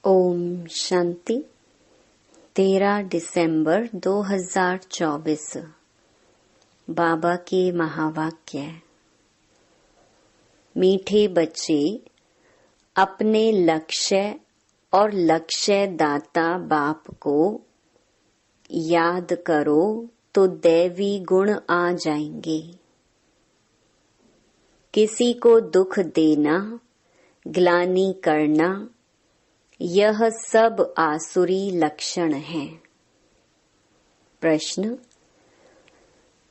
ओम शांति। 13 दिसंबर 2024। बाबा के महावाक्य। मीठे बच्चे, अपने लक्ष्य और लक्ष्य दाता बाप को याद करो तो दैवी गुण आ जाएंगे। किसी को दुख देना, ग्लानि करना, यह सब आसुरी लक्षण हैं। प्रश्न: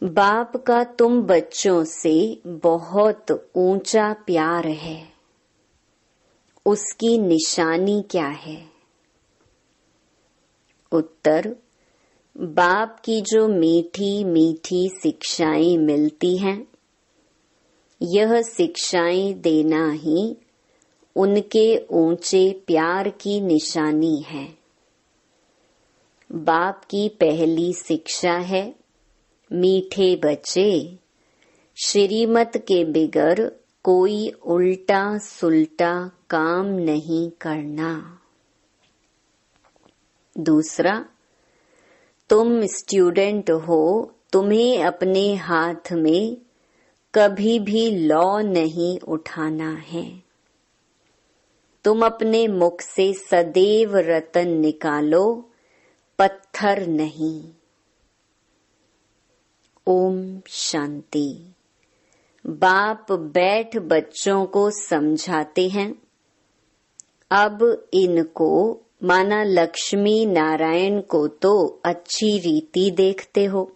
बाप का तुम बच्चों से बहुत ऊंचा प्यार है, उसकी निशानी क्या है? उत्तर: बाप की जो मीठी मीठी शिक्षाएं मिलती हैं, यह शिक्षाएं देना ही उनके ऊंचे प्यार की निशानी है। बाप की पहली शिक्षा है, मीठे बच्चे, श्रीमत के बिगर कोई उल्टा सुल्टा काम नहीं करना। दूसरा, तुम स्टूडेंट हो, तुम्हें अपने हाथ में कभी भी लौ नहीं उठाना है। तुम अपने मुख से सदैव रतन निकालो, पत्थर नहीं। ओम शांति। बाप बैठ बच्चों को समझाते हैं। अब इनको माना लक्ष्मी नारायण को तो अच्छी रीति देखते हो।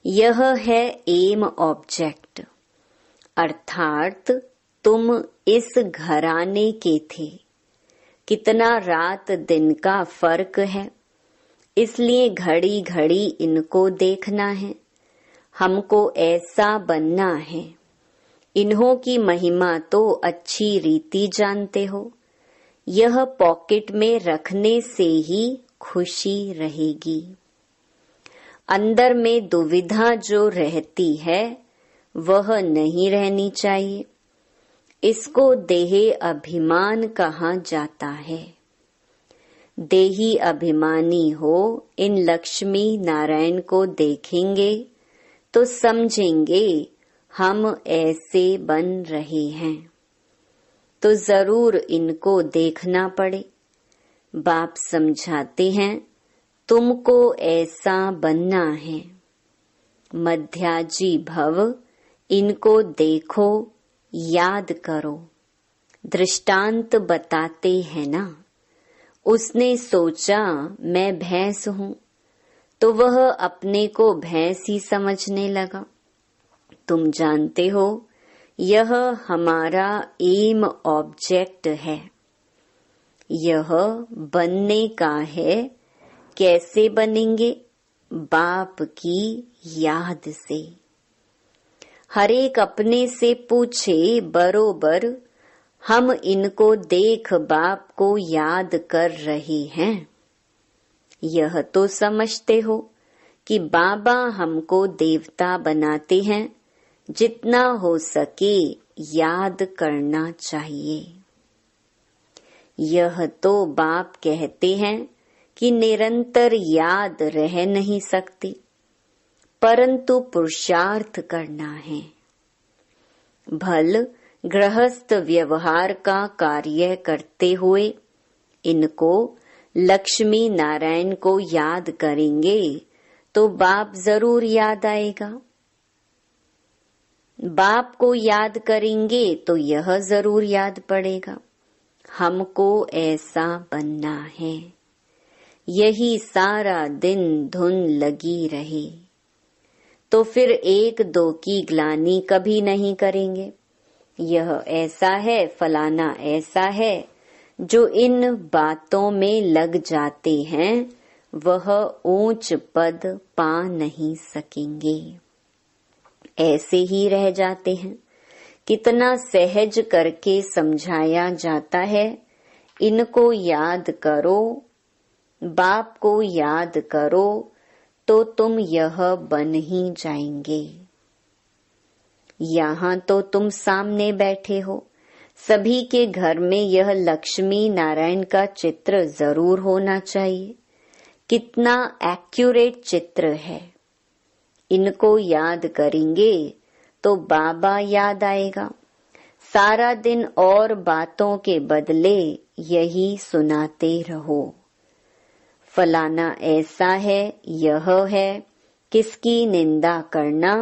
यह है एम ऑब्जेक्ट, अर्थात तुम इस घराने के थे। कितना रात दिन का फर्क है, इसलिए घड़ी घड़ी इनको देखना है। हमको ऐसा बनना है। इन्हों की महिमा तो अच्छी रीति जानते हो। यह पॉकेट में रखने से ही खुशी रहेगी। अंदर में दुविधा जो रहती है, वह नहीं रहनी चाहिए। इसको देह अभिमान कहा जाता है। देही अभिमानी हो, इन लक्ष्मी नारायण को देखेंगे तो समझेंगे हम ऐसे बन रहे हैं, तो जरूर इनको देखना पड़े। बाप समझाते हैं, तुमको ऐसा बनना है। मध्याजी भव, इनको देखो, याद करो। दृष्टांत बताते हैं ना। उसने सोचा मैं भैंस हूँ, तो वह अपने को भैंस ही समझने लगा। तुम जानते हो, यह हमारा एम ऑब्जेक्ट है। यह बनने का है। कैसे बनेंगे? बाप की याद से। हर एक अपने से पूछे बरोबर, हम इनको देख बाप को याद कर रहे हैं। यह तो समझते हो कि बाबा हमको देवता बनाते हैं। जितना हो सके याद करना चाहिए। यह तो बाप कहते हैं कि निरंतर याद रह नहीं सकती, परंतु पुरुषार्थ करना है। भल गृहस्थ व्यवहार का कार्य करते हुए इनको लक्ष्मी नारायण को याद करेंगे तो बाप जरूर याद आएगा। बाप को याद करेंगे तो यह जरूर याद पड़ेगा। हमको ऐसा बनना है। यही सारा दिन धुन लगी रहे तो फिर एक दो की ग्लानि कभी नहीं करेंगे। यह ऐसा है, फलाना ऐसा है। जो इन बातों में लग जाते हैं, वह ऊंच पद पा नहीं सकेंगे। ऐसे ही रह जाते हैं। कितना सहज करके समझाया जाता है, इनको याद करो, बाप को याद करो, तो तुम यह बन ही जाएंगे। यहाँ तो तुम सामने बैठे हो, सभी के घर में यह लक्ष्मी नारायण का चित्र जरूर होना चाहिए। कितना एक्यूरेट चित्र है। इनको याद करेंगे तो बाबा याद आएगा। सारा दिन और बातों के बदले यही सुनाते रहो। फलाना ऐसा है, यह है, किसकी निंदा करना,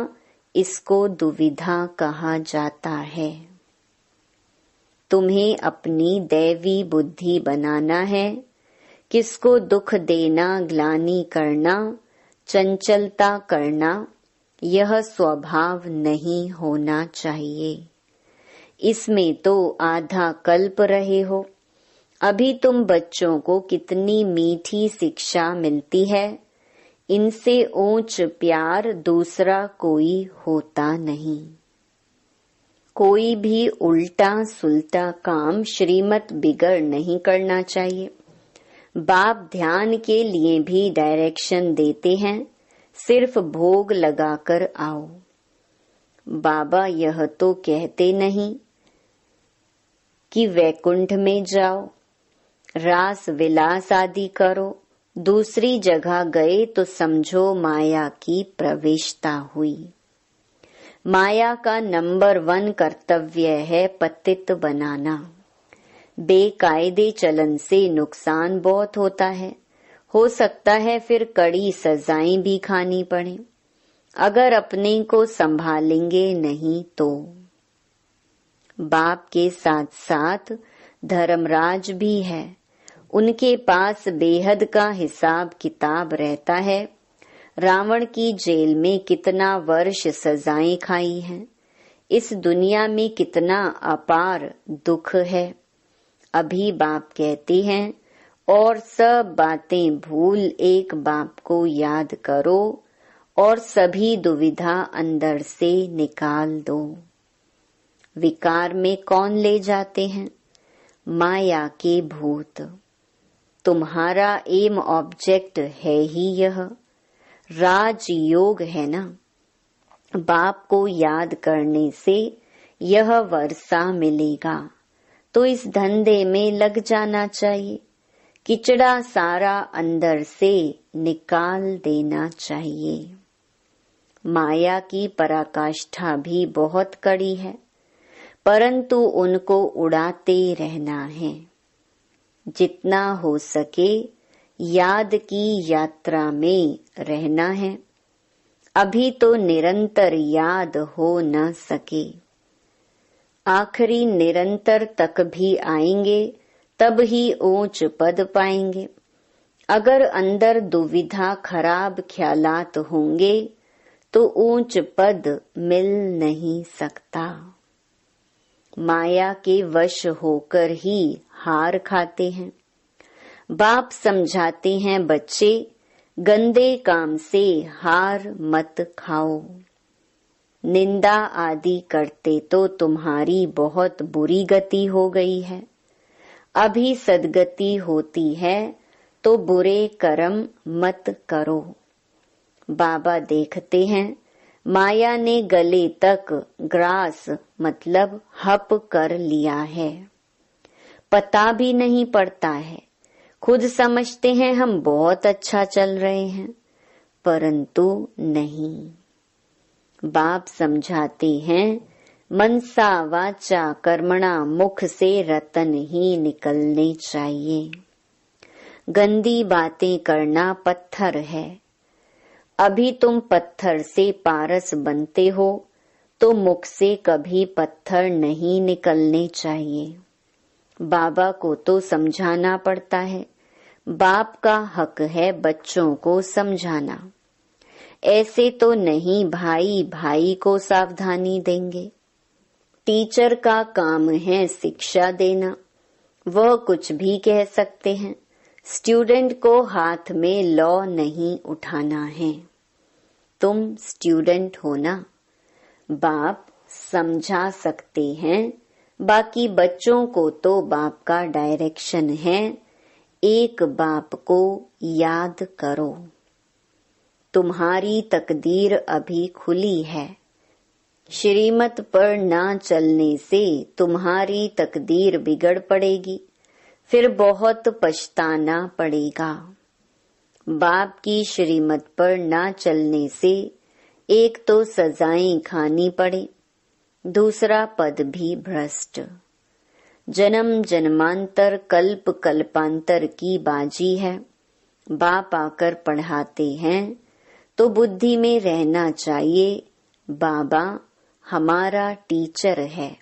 इसको दुविधा कहा जाता है। तुम्हें अपनी दैवी बुद्धि बनाना है। किसको दुख देना, ग्लानि करना, चंचलता करना, यह स्वभाव नहीं होना चाहिए। इसमें तो आधा कल्प रहे हो। अभी तुम बच्चों को कितनी मीठी शिक्षा मिलती है। इनसे ऊंच प्यार दूसरा कोई होता नहीं। कोई भी उल्टा सुलटा काम श्रीमत बिगड़ नहीं करना चाहिए। बाप ध्यान के लिए भी डायरेक्शन देते हैं, सिर्फ भोग लगाकर आओ। बाबा यह तो कहते नहीं कि वैकुंठ में जाओ, रास विलास आदि करो। दूसरी जगह गए तो समझो माया की प्रवेशता हुई। माया का नंबर 1 कर्तव्य है पतित बनाना। बेकायदे चलन से नुकसान बहुत होता है। हो सकता है फिर कड़ी सजाएं भी खानी पड़े, अगर अपने को संभालेंगे नहीं तो। बाप के साथ साथ धर्मराज भी है। उनके पास बेहद का हिसाब किताब रहता है। रावण की जेल में कितना वर्ष सजाएं खाई हैं। इस दुनिया में कितना अपार दुख है। अभी बाप कहते हैं, और सब बातें भूल एक बाप को याद करो और सभी दुविधा अंदर से निकाल दो। विकार में कौन ले जाते हैं? माया के भूत। तुम्हारा एम ऑब्जेक्ट है ही यह राजयोग है ना। बाप को याद करने से यह वर्षा मिलेगा, तो इस धंधे में लग जाना चाहिए। किचड़ा सारा अंदर से निकाल देना चाहिए। माया की पराकाष्ठा भी बहुत कड़ी है, परंतु उनको उड़ाते रहना है। जितना हो सके याद की यात्रा में रहना है। अभी तो निरंतर याद हो न सके। आखिरी निरंतर तक भी आएंगे, तब ही ऊंच पद पाएंगे। अगर अंदर दुविधा खराब ख्यालात होंगे तो ऊंच पद मिल नहीं सकता। माया के वश होकर ही हार खाते हैं। बाप समझाते हैं, बच्चे गंदे काम से हार मत खाओ। निंदा आदि करते तो तुम्हारी बहुत बुरी गति हो गई है। अभी सद्गति होती है तो बुरे कर्म मत करो। बाबा देखते हैं, माया ने गले तक ग्रास मतलब हप कर लिया है। पता भी नहीं पड़ता है। खुद समझते हैं हम बहुत अच्छा चल रहे हैं, परंतु नहीं। बाप समझाते हैं, मनसा वाचा कर्मणा मुख से रतन ही निकलने चाहिए। गंदी बातें करना पत्थर है। अभी तुम पत्थर से पारस बनते हो तो मुख से कभी पत्थर नहीं निकलने चाहिए। बाबा को तो समझाना पड़ता है। बाप का हक है बच्चों को समझाना। ऐसे तो नहीं भाई भाई को सावधानी देंगे। टीचर का काम है शिक्षा देना, वह कुछ भी कह सकते हैं। स्टूडेंट को हाथ में लॉ नहीं उठाना है। तुम स्टूडेंट हो ना। बाप समझा सकते हैं, बाकी बच्चों को तो बाप का डायरेक्शन है। एक बाप को याद करो। तुम्हारी तकदीर अभी खुली है। श्रीमत पर ना चलने से तुम्हारी तकदीर बिगड़ पड़ेगी, फिर बहुत पछताना पड़ेगा। बाप की श्रीमत पर ना चलने से एक तो सजाएं खानी पड़े, दूसरा पद भी भ्रष्ट। जन्म जन्मांतर कल्प कल्पांतर की बाजी है। बाप आकर पढ़ाते हैं तो बुद्धि में रहना चाहिए, बाबा हमारा टीचर है,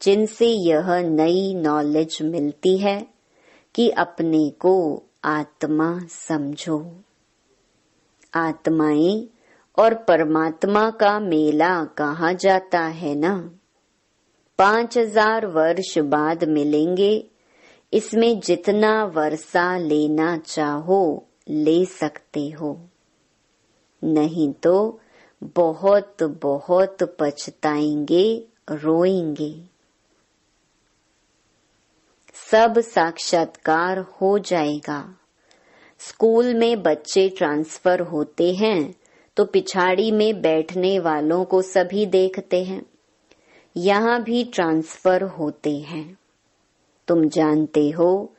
जिनसे यह नई नॉलेज मिलती है कि अपने को आत्मा समझो। आत्माएं और परमात्मा का मेला कहा जाता है ना। 5000 वर्ष बाद मिलेंगे, इसमें जितना वर्षा लेना चाहो ले सकते हो, नहीं तो बहुत बहुत पछताएंगे, रोएंगे। सब साक्षात्कार हो जाएगा। स्कूल में बच्चे ट्रांसफर होते हैं तो पिछाड़ी में बैठने वालों को सभी देखते हैं। यहाँ भी ट्रांसफर होते हैं। तुम जानते हो,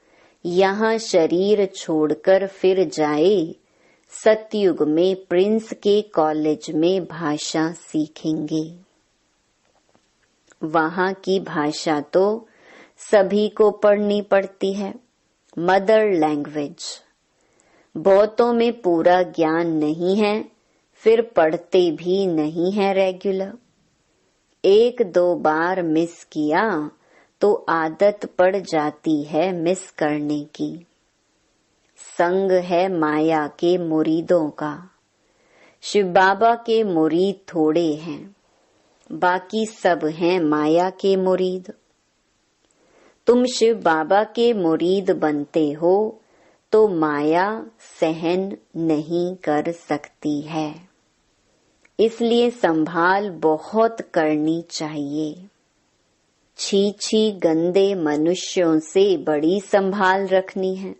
यहाँ शरीर छोड़कर फिर जाए, सतयुग में प्रिंस के कॉलेज में भाषा सीखेंगे। वहाँ की भाषा तो सभी को पढ़नी पड़ती है, मदर लैंग्वेज। बहुतों में पूरा ज्ञान नहीं है, फिर पढ़ते भी नहीं है रेगुलर। 1-2 बार मिस किया तो आदत पड़ जाती है मिस करने की। संग है माया के मुरीदों का। शिव बाबा के मुरीद थोड़े हैं, बाकी सब हैं माया के मुरीद। तुम शिव बाबा के मुरीद बनते हो तो माया सहन नहीं कर सकती है, इसलिए संभाल बहुत करनी चाहिए। छी गंदे मनुष्यों से बड़ी संभाल रखनी है।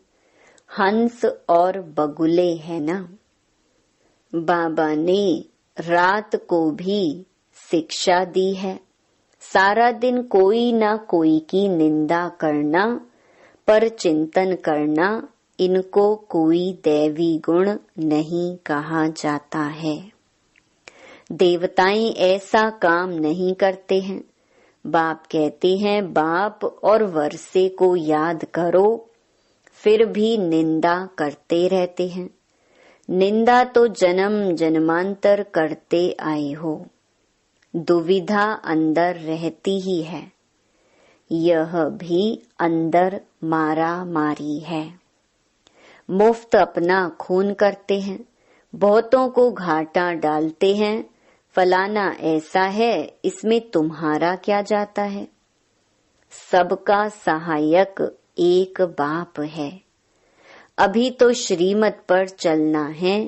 हंस और बगुले है ना। बाबा ने रात को भी शिक्षा दी है। सारा दिन कोई ना कोई की निंदा करना, पर चिंतन करना, इनको कोई दैवी गुण नहीं कहा जाता है। देवताएं ऐसा काम नहीं करते हैं। बाप कहते हैं बाप और वर्षे को याद करो, फिर भी निंदा करते रहते हैं। निंदा तो जन्म जन्मांतर करते आए हो, दुविधा अंदर रहती ही है। यह भी अंदर मारा मारी है। मुफ्त अपना खून करते हैं, बहुतों को घाटा डालते हैं। फलाना ऐसा है, इसमें तुम्हारा क्या जाता है। सबका सहायक एक बाप है। अभी तो श्रीमत पर चलना है।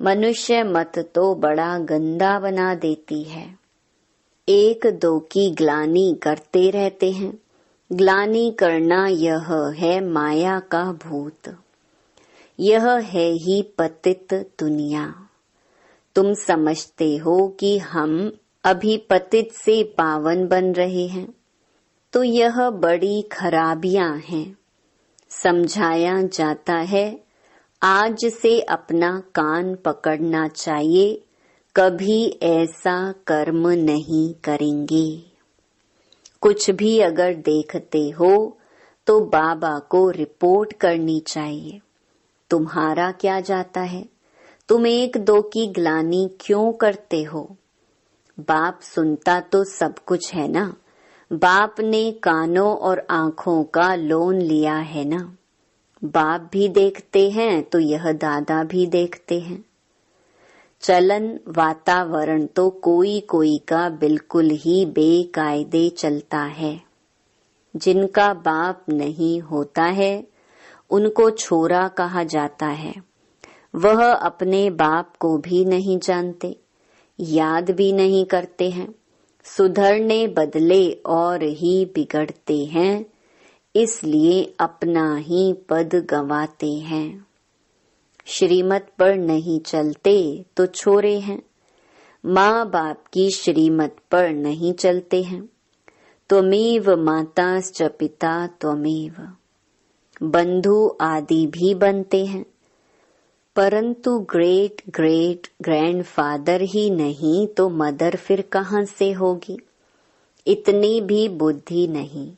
मनुष्य मत तो बड़ा गंदा बना देती है। 1-2 की ग्लानि करते रहते हैं। ग्लानि करना यह है माया का भूत। यह है ही पतित दुनिया। तुम समझते हो कि हम अभी पतित से पावन बन रहे हैं, तो यह बड़ी खराबियां हैं। समझाया जाता है, आज से अपना कान पकड़ना चाहिए, कभी ऐसा कर्म नहीं करेंगे। कुछ भी अगर देखते हो तो बाबा को रिपोर्ट करनी चाहिए। तुम्हारा क्या जाता है। तुम 1-2 की ग्लानि क्यों करते हो। बाप सुनता तो सब कुछ है ना। बाप ने कानों और आँखों का लोन लिया है ना। बाप भी देखते हैं तो यह दादा भी देखते हैं। चलन वातावरण तो कोई कोई का बिल्कुल ही बेकायदे चलता है। जिनका बाप नहीं होता है उनको छोरा कहा जाता है। वह अपने बाप को भी नहीं जानते, याद भी नहीं करते हैं। सुधरने बदले और ही बिगड़ते हैं, इसलिए अपना ही पद गंवाते हैं। श्रीमत पर नहीं चलते तो छोरे हैं। माँ बाप की श्रीमत पर नहीं चलते हैं। त्वमेव माताश्च पिता त्वमेव। बंधु आदि भी बनते हैं, परंतु ग्रेट ग्रेट ग्रैंडफादर ही नहीं तो मदर फिर कहाँ से होगी। इतनी भी बुद्धि नहीं।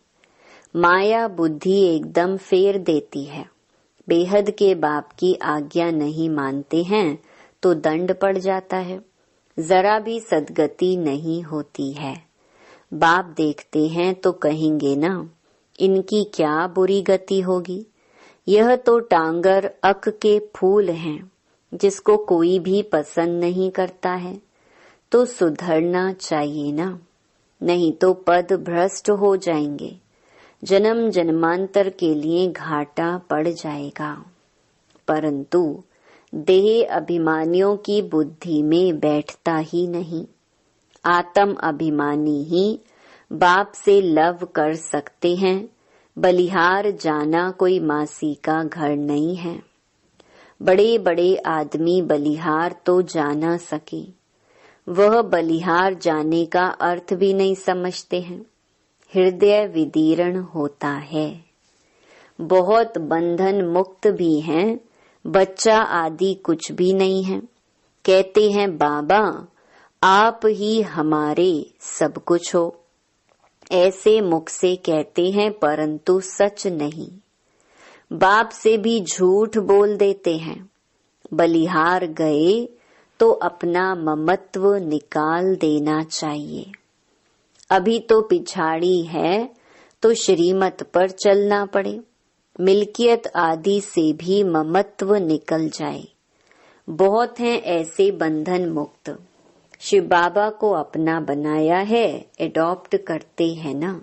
माया बुद्धि एकदम फेर देती है। बेहद के बाप की आज्ञा नहीं मानते हैं तो दंड पड़ जाता है। जरा भी सद्गति नहीं होती है। बाप देखते हैं तो कहेंगे ना, इनकी क्या बुरी गति होगी। यह तो टांगर अक के फूल हैं, जिसको कोई भी पसंद नहीं करता है। तो सुधरना चाहिए ना, नहीं तो पद भ्रष्ट हो जाएंगे। जन्म जन्मांतर के लिए घाटा पड़ जाएगा। परंतु देह अभिमानियों की बुद्धि में बैठता ही नहीं। आत्म अभिमानी ही बाप से लव कर सकते हैं। बलिहार जाना कोई मासी का घर नहीं है। बड़े बड़े आदमी बलिहार तो जाना सके, वह बलिहार जाने का अर्थ भी नहीं समझते हैं। हृदय विदीर्ण होता है। बहुत बंधन मुक्त भी हैं, बच्चा आदि कुछ भी नहीं है। कहते हैं बाबा आप ही हमारे सब कुछ हो। ऐसे मुख से कहते हैं, परंतु सच नहीं। बाप से भी झूठ बोल देते हैं। बलिहार गए तो अपना ममत्व निकाल देना चाहिए। अभी तो पिछाड़ी है तो श्रीमत पर चलना पड़े। मिल्कियत आदि से भी ममत्व निकल जाए। बहुत हैं ऐसे बंधन मुक्त। शिव बाबा को अपना बनाया है, एडॉप्ट करते हैं ना।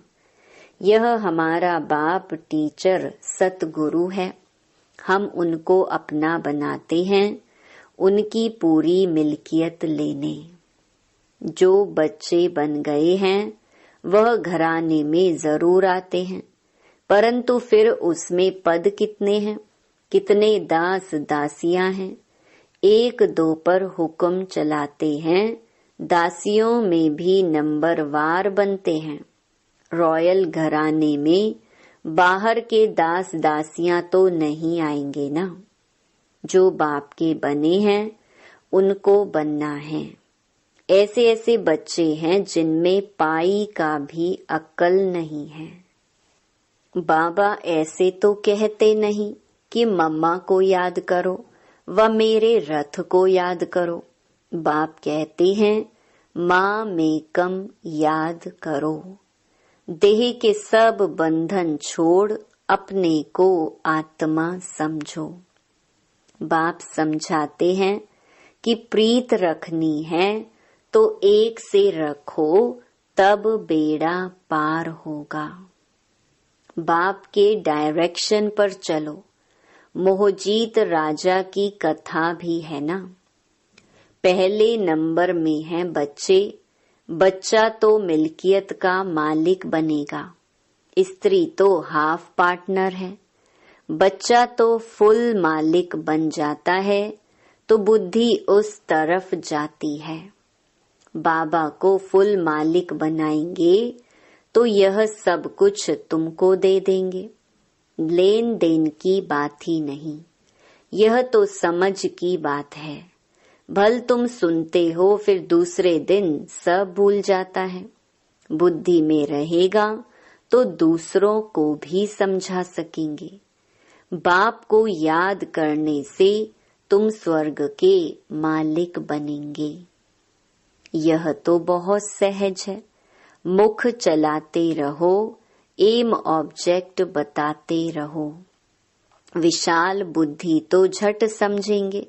यह हमारा बाप टीचर सतगुरु है। हम उनको अपना बनाते हैं, उनकी पूरी मिल्कियत लेने। जो बच्चे बन गए हैं वह घराने में जरूर आते हैं, परंतु फिर उसमें पद कितने हैं, कितने दास दासियां हैं। एक दो पर हुक्म चलाते हैं। दासियों में भी नंबरवार बनते हैं। रॉयल घराने में बाहर के दास दासियां तो नहीं आएंगे ना। जो बाप के बने हैं उनको बनना है। ऐसे ऐसे बच्चे हैं जिनमें पाई का भी अक्ल नहीं है। बाबा ऐसे तो कहते नहीं कि मम्मा को याद करो व मेरे रथ को याद करो। बाप कहते हैं माँ मेकम याद करो। देह के सब बंधन छोड़ अपने को आत्मा समझो। बाप समझाते हैं कि प्रीत रखनी है तो एक से रखो, तब बेड़ा पार होगा। बाप के डायरेक्शन पर चलो। मोहजीत राजा की कथा भी है ना। पहले नंबर में है बच्चे। बच्चा तो मिल्कियत का मालिक बनेगा। स्त्री तो हाफ पार्टनर है। बच्चा तो फुल मालिक बन जाता है तो बुद्धि उस तरफ जाती है। बाबा को फुल मालिक बनाएंगे तो यह सब कुछ तुमको दे देंगे। लेन देन की बात ही नहीं, यह तो समझ की बात है। भल तुम सुनते हो फिर दूसरे दिन सब भूल जाता है। बुद्धि में रहेगा तो दूसरों को भी समझा सकेंगे। बाप को याद करने से तुम स्वर्ग के मालिक बनेंगे। यह तो बहुत सहज है। मुख चलाते रहो, एम ऑब्जेक्ट बताते रहो। विशाल बुद्धि तो झट समझेंगे।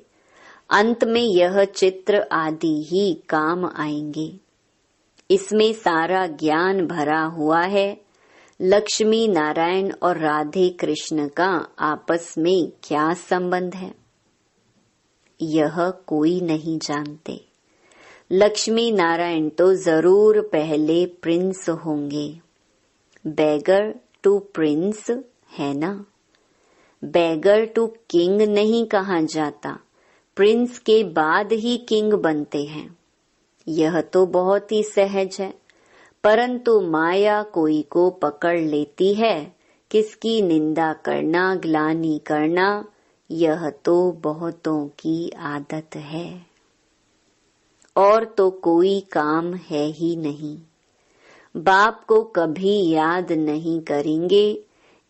अंत में यह चित्र आदि ही काम आएंगे। इसमें सारा ज्ञान भरा हुआ है। लक्ष्मी नारायण और राधे कृष्ण का आपस में क्या संबंध है, यह कोई नहीं जानते। लक्ष्मी नारायण तो जरूर पहले प्रिंस होंगे। बेगर टू प्रिंस है ना। बेगर टू किंग नहीं कहा जाता, प्रिंस के बाद ही किंग बनते हैं। यह तो बहुत ही सहज है, परंतु माया कोई को पकड़ लेती है। किसकी निंदा करना, ग्लानि करना, यह तो बहुतों की आदत है। और तो कोई काम है ही नहीं। बाप को कभी याद नहीं करेंगे,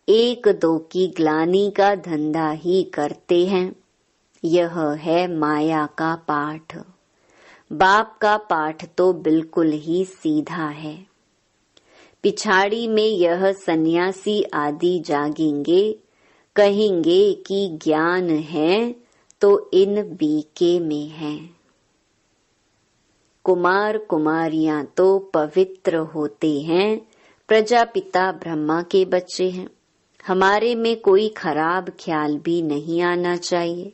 एक दो की ग्लानि का धंधा ही करते हैं। यह है माया का पाठ। बाप का पाठ तो बिल्कुल ही सीधा है। पिछाड़ी में यह सन्यासी आदि जागेंगे, कहेंगे कि ज्ञान है तो इन बीके में है। कुमार कुमारियां तो पवित्र होते हैं, प्रजापिता ब्रह्मा के बच्चे हैं। हमारे में कोई खराब ख्याल भी नहीं आना चाहिए।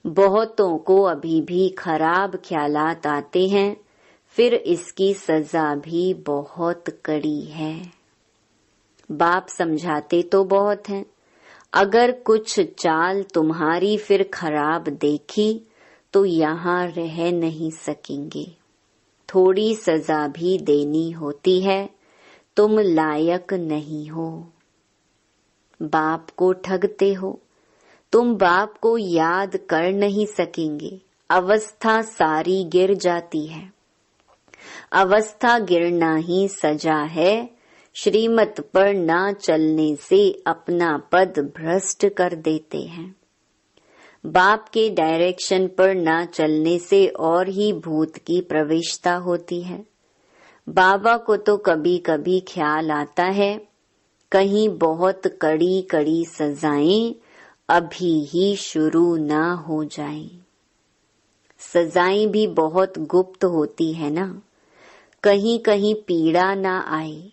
बहुतों को अभी भी खराब ख्यालात आते हैं, फिर इसकी सजा भी बहुत कड़ी है। बाप समझाते तो बहुत हैं, अगर कुछ चाल तुम्हारी फिर खराब देखी तो यहाँ रह नहीं सकेंगे। थोड़ी सजा भी देनी होती है, तुम लायक नहीं हो। बाप को ठगते हो, तुम बाप को याद कर नहीं सकेंगे। अवस्था सारी गिर जाती है। अवस्था गिरना ही सजा है। श्रीमत पर ना चलने से अपना पद भ्रष्ट कर देते हैं। बाप के डायरेक्शन पर ना चलने से और ही भूत की प्रवेशता होती है। बाबा को तो कभी कभी ख्याल आता है, कहीं बहुत कड़ी कड़ी सजाएं अभी ही शुरू ना हो जाएं। सजाएं भी बहुत गुप्त होती है ना, कहीं कहीं पीड़ा ना आए।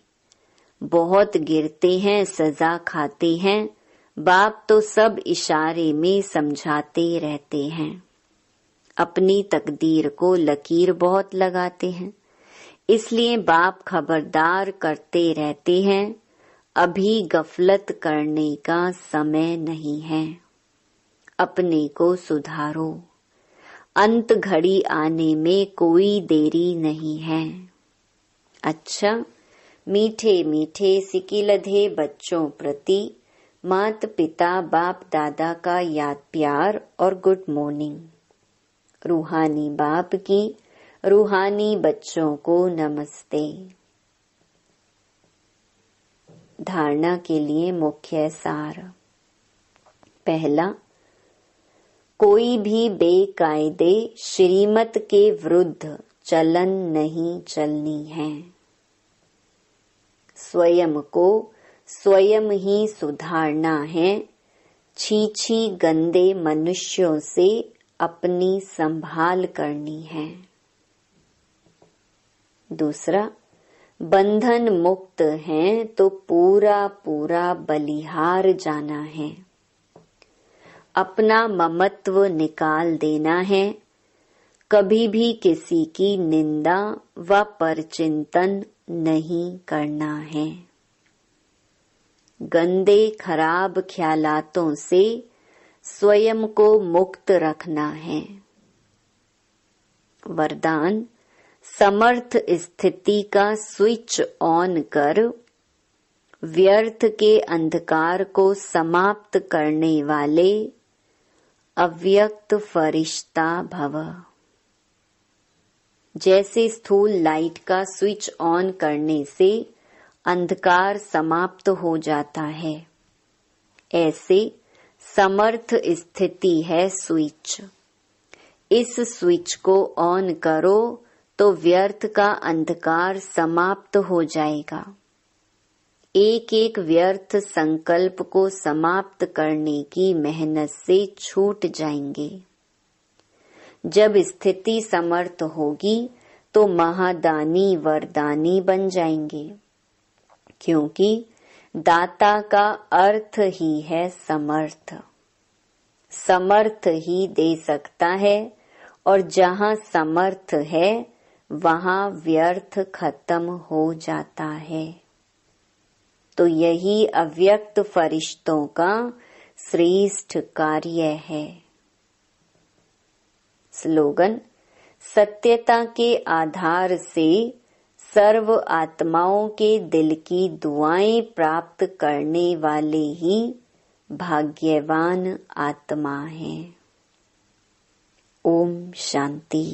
बहुत गिरते हैं, सजा खाते हैं। बाप तो सब इशारे में समझाते रहते हैं। अपनी तकदीर को लकीर बहुत लगाते हैं, इसलिए बाप खबरदार करते रहते हैं, अभी गफलत करने का समय नहीं है। अपने को सुधारो, अंत घड़ी आने में कोई देरी नहीं है। अच्छा, मीठे मीठे सिकिलधे बच्चों प्रति मात पिता बाप दादा का याद प्यार और गुड मॉर्निंग। रूहानी बाप की रूहानी बच्चों को नमस्ते। धारणा के लिए मुख्य सार। पहला, कोई भी बेकायदे श्रीमत के विरुद्ध चलन नहीं चलनी है। स्वयं को स्वयं ही सुधारना है। छी गंदे मनुष्यों से अपनी संभाल करनी है। दूसरा, बंधन मुक्त हैं तो पूरा पूरा बलिहार जाना है। अपना ममत्व निकाल देना है। कभी भी किसी की निंदा व परचिंतन नहीं करना है। गंदे खराब ख्यालातों से स्वयं को मुक्त रखना है। वरदान, समर्थ स्थिति का स्विच ऑन कर व्यर्थ के अंधकार को समाप्त करने वाले अव्यक्त फरिश्ता भव। जैसे स्थूल लाइट का स्विच ऑन करने से अंधकार समाप्त हो जाता है, ऐसे समर्थ स्थिति है स्विच। इस स्विच को ऑन करो तो व्यर्थ का अंधकार समाप्त हो जाएगा। एक एक व्यर्थ संकल्प को समाप्त करने की मेहनत से छूट जाएंगे। जब स्थिति समर्थ होगी तो महादानी वरदानी बन जाएंगे, क्योंकि दाता का अर्थ ही है समर्थ। समर्थ ही दे सकता है, और जहाँ समर्थ है वहाँ व्यर्थ खत्म हो जाता है। तो यही अव्यक्त फरिश्तों का श्रेष्ठ कार्य है। स्लोगन, सत्यता के आधार से सर्व आत्माओं के दिल की दुआएं प्राप्त करने वाले ही भाग्यवान आत्मा हैं। ओम शांति।